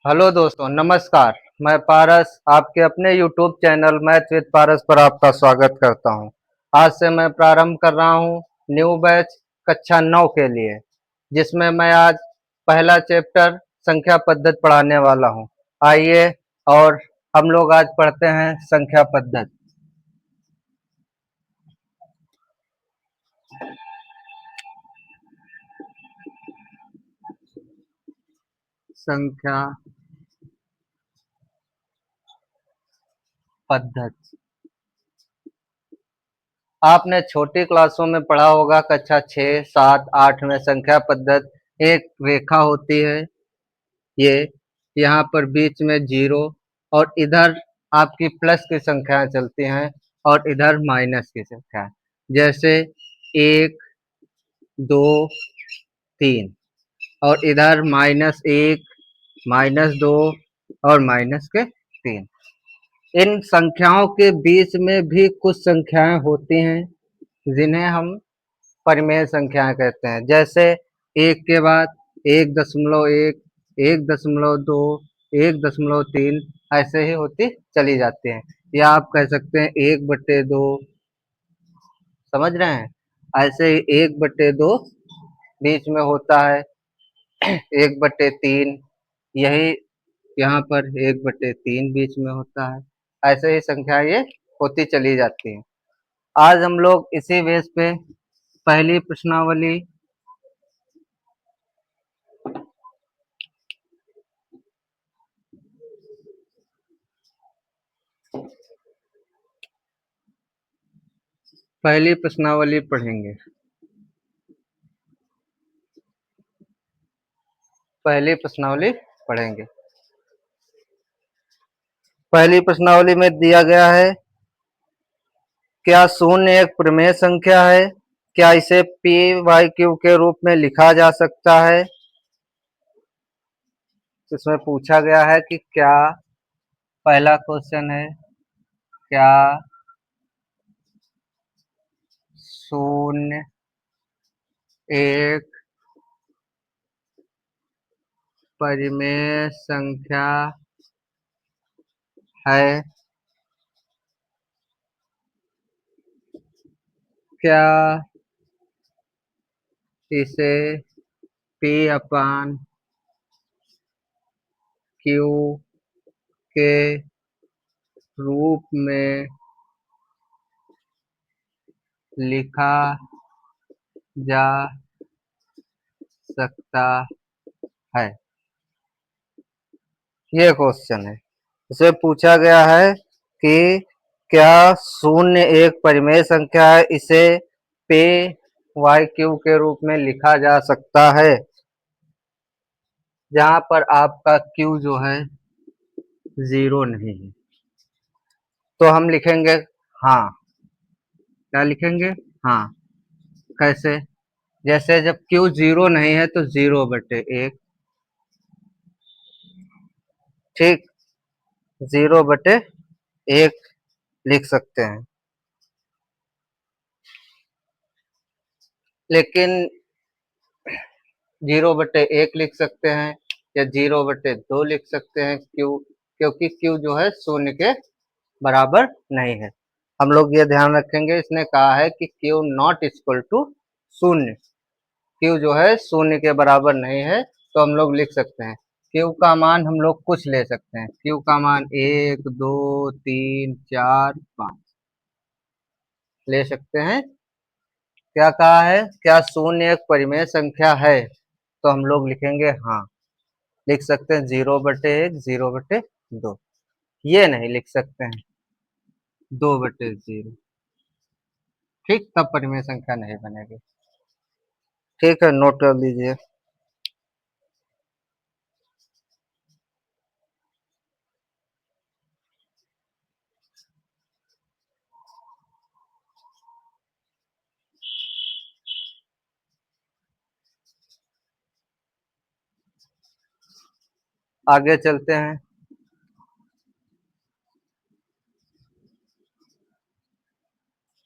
Hello दोस्तों, नमस्कार। मैं पारस आपके अपने यूट्यूब चैनल मैथ विद पारस पर आपका स्वागत करता हूं। आज से मैं प्रारंभ कर रहा हूं न्यू बैच कक्षा 9 के लिए, जिसमें मैं आज पहला चैप्टर संख्या पद्धति पढ़ाने वाला हूं। आइए और हम लोग आज पढ़ते हैं संख्या पद्धति। संख्या पद्धति आपने छोटी क्लासों में पढ़ा होगा। कक्षा 6, 7, 8 में संख्या पद्धति एक रेखा होती है। ये यहाँ पर बीच में जीरो और इधर आपकी प्लस की संख्याएं चलती हैं और इधर माइनस की संख्याएं, जैसे 1, 2, 3 और इधर -1, -2 और -3। इन संख्याओं के बीच में भी कुछ संख्याएं होती हैं जिन्हें हम परिमेय संख्याएं कहते हैं। जैसे एक के बाद 1.1, 1.2, 1.3 ऐसे ही होती चली जाती हैं। या आप कह सकते हैं 1/2। समझ रहे हैं? ऐसे ही 1/2 बीच में होता है 1/3। यही यहाँ पर 1/3 बीच में होता है। ऐसे ही संख्या ये होती चली जाती है। आज हम लोग इसी बेस पे पहली प्रश्नावली पढ़ेंगे। पहली प्रश्नावली पढ़ेंगे। पहली प्रश्नावली में दिया गया है, क्या शून्य एक प्रमेय संख्या है? क्या इसे पी वाई क्यू के रूप में लिखा जा सकता है? इसमें पूछा गया है कि क्या, पहला क्वेश्चन है, क्या शून्य एक परिमेय संख्या है? क्या इसे पी अपान क्यू के रूप में लिखा जा सकता है? ये क्वेश्चन है। इसे पूछा गया है कि क्या शून्य एक परिमेय संख्या है, इसे पे वाई क्यू के रूप में लिखा जा सकता है? जहां पर आपका क्यू जो है 0 नहीं है, तो हम लिखेंगे हाँ। क्या लिखेंगे? हाँ। कैसे? जैसे जब क्यू 0 नहीं है तो 0/1, ठीक, 0/1 लिख सकते हैं। लेकिन 0/1 लिख सकते हैं या 0/2 लिख सकते हैं, क्यू, क्योंकि क्यू जो है शून्य के बराबर नहीं है। हम लोग ये ध्यान रखेंगे, इसने कहा है कि क्यू नॉट इक्वल टू शून्य। क्यू जो है शून्य के बराबर नहीं है, तो हम लोग लिख सकते हैं क्यू का मान हम लोग कुछ ले सकते हैं। क्यू का मान 1, 2, 3, 4, 5 ले सकते हैं। क्या कहा है? क्या शून्य एक परिमेय संख्या है? तो हम लोग लिखेंगे हाँ। लिख सकते हैं 0/1, 0/2। ये नहीं लिख सकते हैं 2/0। ठीक, तब परिमेय संख्या नहीं बनेगी। ठीक है, नोट कर लीजिए। आगे चलते हैं।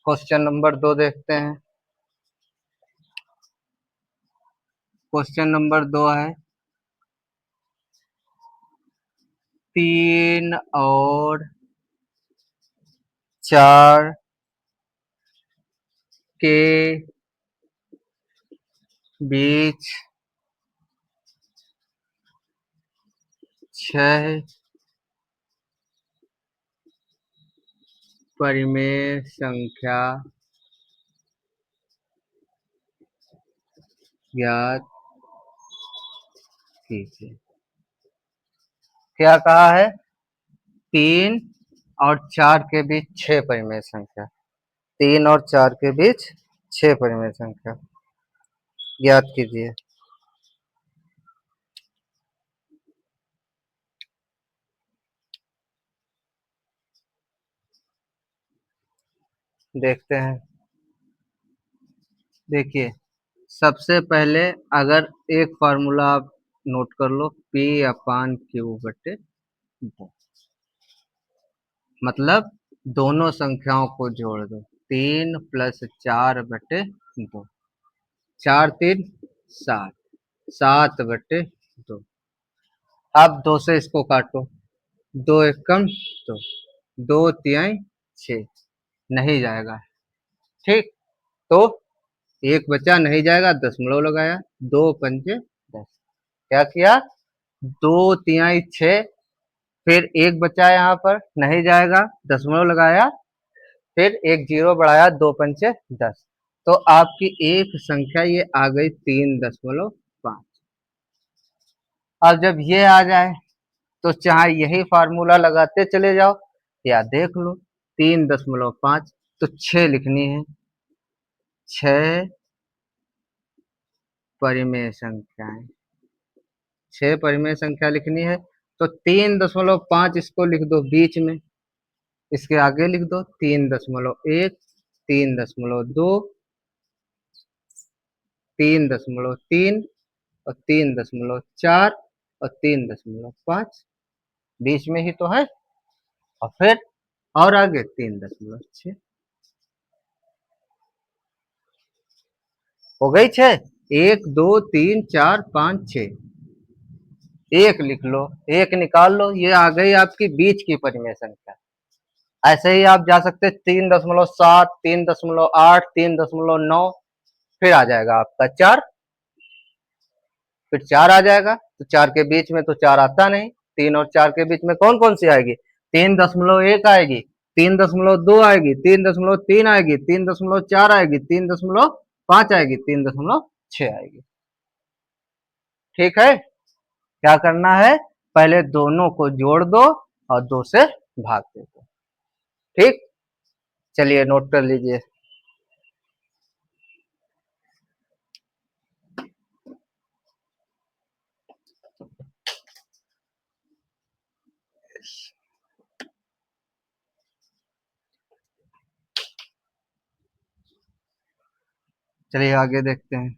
क्वेश्चन नंबर 2 देखते हैं। क्वेश्चन नंबर 2 है, 3 और 4 के बीच 6 परिमेय संख्या ज्ञात कीजिए। क्या कहा है? 3 और 4 के बीच 6 परिमेय संख्या, 3 और 4 के बीच 6 परिमेय संख्या ज्ञात कीजिए। देखते हैं। देखिए, सबसे पहले अगर एक फार्मूला आप नोट कर लो, P अपान क्यू बटे 2, मतलब दोनों संख्याओं को जोड़ दो, 3 प्लस 4 बटे 2, 4 3 7, 7 बटे 2। अब 2 से इसको काटो, 2 एकम 2, 2 तिहाई 6, नहीं जाएगा। ठीक, तो एक बचा, नहीं जाएगा, दशमलव लगाया, 2 पंजे 10। क्या किया? 2 तिहाई 6, फिर एक बचा यहाँ पर, नहीं जाएगा, दशमलव लगाया, फिर एक जीरो बढ़ाया, 2 पंचे 10। तो आपकी एक संख्या ये आ गई 3.5। अब जब ये आ जाए तो चाहे यही फार्मूला लगाते चले जाओ या देख लो, 3.5, तो 6 लिखनी है, 6 परिमेय संख्याएं, 6 परिमेय संख्या लिखनी है। तो 3.5 इसको लिख दो बीच में, इसके आगे लिख दो 3.1, 3.2, 3.3 और 3.4 और 3.5, बीच में ही तो है। और फिर और आगे 3.6 हो गई। 6, 1 2 3 4 5 6, एक लिख लो, एक निकाल लो, ये आ गई आपकी बीच की परिमेय संख्या। ऐसे ही आप जा सकते 3.7, 3.8, 3.9, फिर आ जाएगा आपका 4, फिर 4 आ जाएगा। तो 4 के बीच में तो 4 आता नहीं, 3 और 4 के बीच में कौन कौन सी आएगी? 3.1 आएगी, 3.2 आएगी, 3.3 आएगी, 3.4 आएगी, 3.5 आएगी, 3.6 आएगी। ठीक है, क्या करना है? पहले दोनों को जोड़ दो और 2 से भाग दे दो। ठीक, चलिए नोट कर लीजिए। चलिए आगे देखते हैं।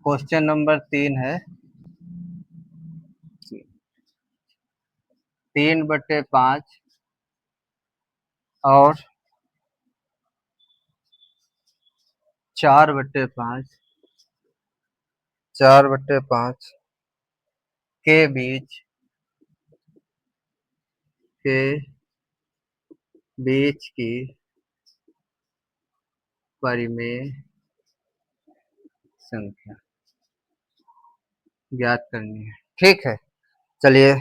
क्वेश्चन नंबर 3 है, 3/5 और 4/5, 4/5 के बीच के बीच की परिमेय संख्या ज्ञात करनी है। ठीक है, चलिए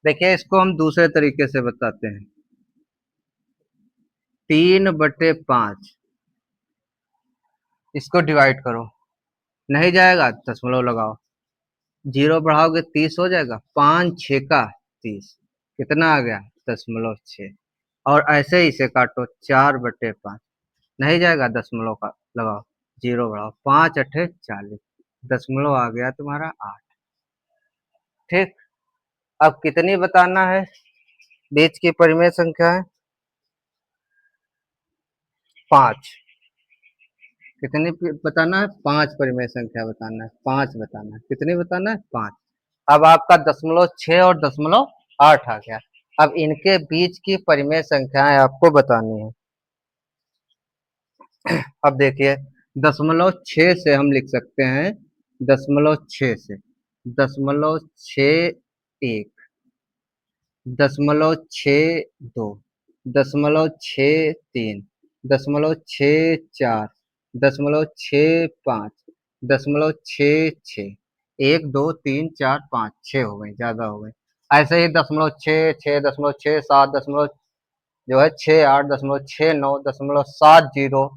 देखिए, इसको हम दूसरे तरीके से बताते हैं। 3/5, इसको डिवाइड करो, नहीं जाएगा, दशमलव लगाओ, जीरो बढ़ाओगे 30 हो जाएगा, 5 6 का 30, कितना आ गया? 0.6। और ऐसे ही इसे काटो, 4/5, नहीं जाएगा, दशमलव का लगाओ, जीरो बढ़ाओ, 5 8 40, दशमलव आ गया तुम्हारा 8। ठीक, अब कितनी बताना है? बीच की परिमेय संख्या है 5। कितनी बताना है? 5 परिमेय संख्या बताना है, 5 बताना है। कितनी बताना है? 5। अब आपका 0.6 और 0.8 आ गया। अब इनके बीच की परिमेय संख्याएं आपको बतानी है। अब देखिए 0.6 से हम लिख सकते हैं, 0.6 से 0.61, 0.62, 0.63, 0.64, 0.65, 0.66। 1 2 3 4 5 6 हो गई, ज्यादा हो गई। ऐसे ही 0.66, 0.67, दशमलव जो है 68, 0.69, 0.70,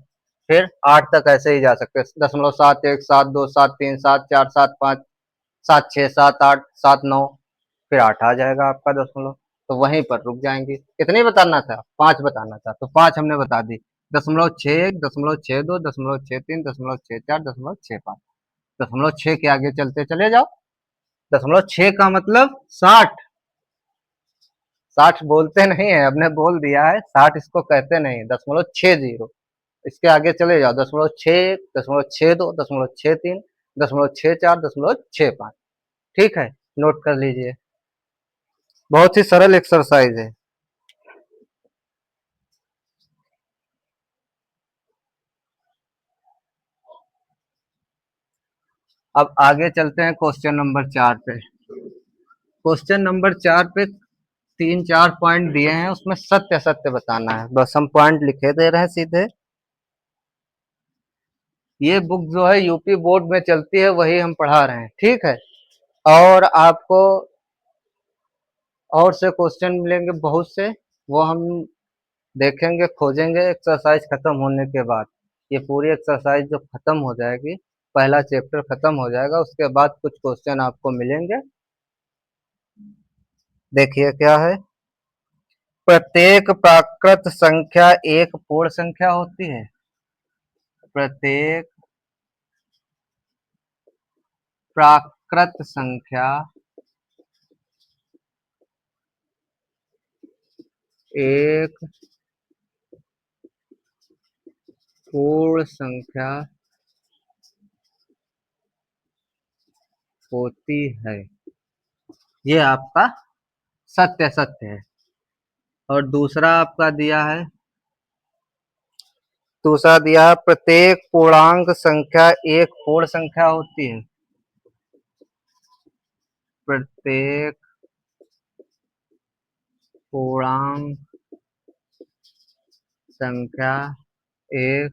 फिर 8 तक ऐसे ही जा सकते हैं। 0.71, 72, 73, 74, 75, 76, 78, 79, फिर 8 आ जाएगा आपका दशमलव। तो वहीं पर रुक जाएंगे। कितनी बताना था? 5 बताना था, तो 5 हमने बता दी। 0.61, 0.62, 0.63, 0.64, 0.65। 0.6 के आगे चलते चले जाओ। 0.6 का मतलब 60। 60 बोलते नहीं है, हमने बोल दिया है 60 इसको कहते नहीं, 0.60। इसके आगे चले जाओ, 0.61, 0.62, 0.63, 0.64, 0.65। ठीक है, नोट कर लीजिए। बहुत ही सरल एक्सरसाइज है। अब आगे चलते हैं क्वेश्चन नंबर 4 पे। क्वेश्चन नंबर 4 पे 3 4 पॉइंट दिए हैं, उसमें सत्य सत्य बताना है। बस हम पॉइंट लिखे दे रहे हैं सीधे। ये बुक जो है यूपी बोर्ड में चलती है, वही हम पढ़ा रहे हैं। ठीक है, और आपको और से क्वेश्चन मिलेंगे बहुत से, वो हम देखेंगे, खोजेंगे एक्सरसाइज खत्म होने के बाद। ये पूरी एक्सरसाइज जब खत्म हो जाएगी, पहला चैप्टर खत्म हो जाएगा, उसके बाद कुछ क्वेश्चन आपको मिलेंगे। देखिए क्या है। प्रत्येक प्राकृत संख्या एक पूर्ण संख्या होती है। प्रत्येक प्राकृत संख्या एक पूर्ण संख्या होती है। ये आपका सत्य सत्य है। और दूसरा आपका दिया है, दूसरा दिया है प्रत्येक पूर्णांक संख्या एक पूर्ण संख्या होती है। प्रत्येक पूर्णांक संख्या एक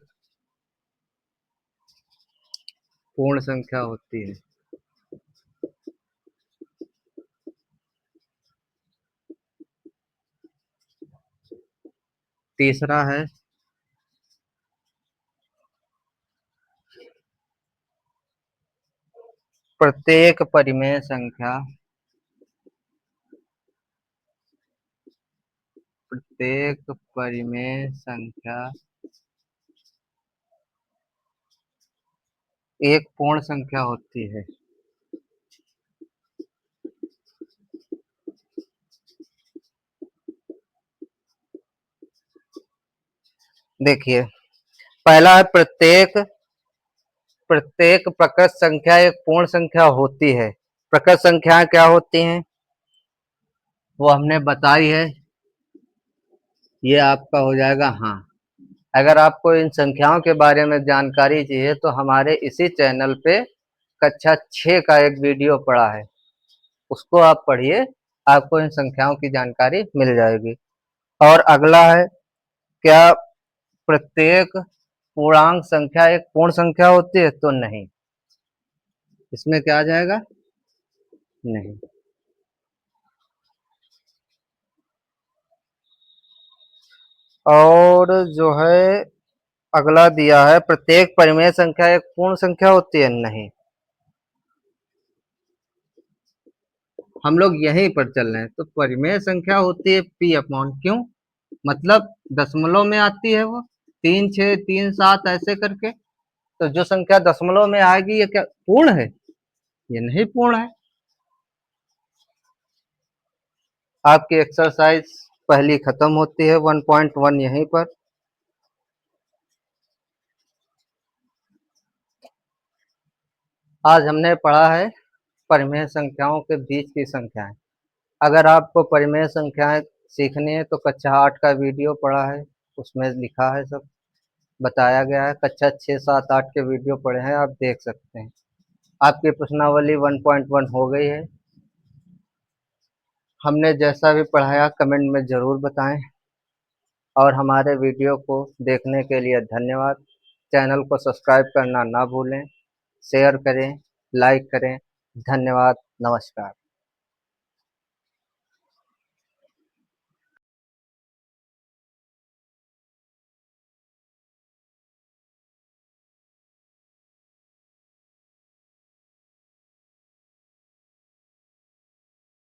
पूर्ण संख्या होती है। तीसरा है प्रत्येक परिमेय संख्या, प्रत्येक परिमेय संख्या एक पूर्ण संख्या होती है। देखिए पहला है प्रत्येक, प्रत्येक प्रकृत संख्या एक पूर्ण संख्या होती है। प्रकृत संख्याएं क्या होती हैं वो हमने बताई है। ये आपका हो जाएगा हाँ। अगर आपको इन संख्याओं के बारे में जानकारी चाहिए तो हमारे इसी चैनल पे कक्षा 6 का एक वीडियो पड़ा है, उसको आप पढ़िए, आपको इन संख्याओं की जानकारी मिल जाएगी। और अगला है क्या प्रत्येक पूर्णांक संख्या एक पूर्ण संख्या होती है? तो नहीं, इसमें क्या आ जाएगा? नहीं। और जो है अगला दिया है प्रत्येक परिमेय संख्या एक पूर्ण संख्या होती है? नहीं। हम लोग यहीं पर चल रहे हैं। तो परिमेय संख्या होती है पी अपॉन क्यों, मतलब दशमलव में आती है वो, 3 6 3 7 ऐसे करके। तो जो संख्या दशमलव में आएगी ये क्या पूर्ण है? ये नहीं पूर्ण है। आपकी एक्सरसाइज पहली खत्म होती है 1.1 यहीं पर। आज हमने पढ़ा है परिमेय संख्याओं के बीच की संख्याएं। अगर आपको परिमेय संख्याएं सीखनी है तो कक्षा 8 का वीडियो पढ़ा है, उसमें लिखा है, सब बताया गया है। कक्षा 6, 7, 8 के वीडियो पढ़े हैं, आप देख सकते हैं। आपकी प्रश्नावली 1.1 हो गई है। हमने जैसा भी पढ़ाया कमेंट में ज़रूर बताएं और हमारे वीडियो को देखने के लिए धन्यवाद। चैनल को सब्सक्राइब करना ना भूलें, शेयर करें, लाइक करें। धन्यवाद, नमस्कार।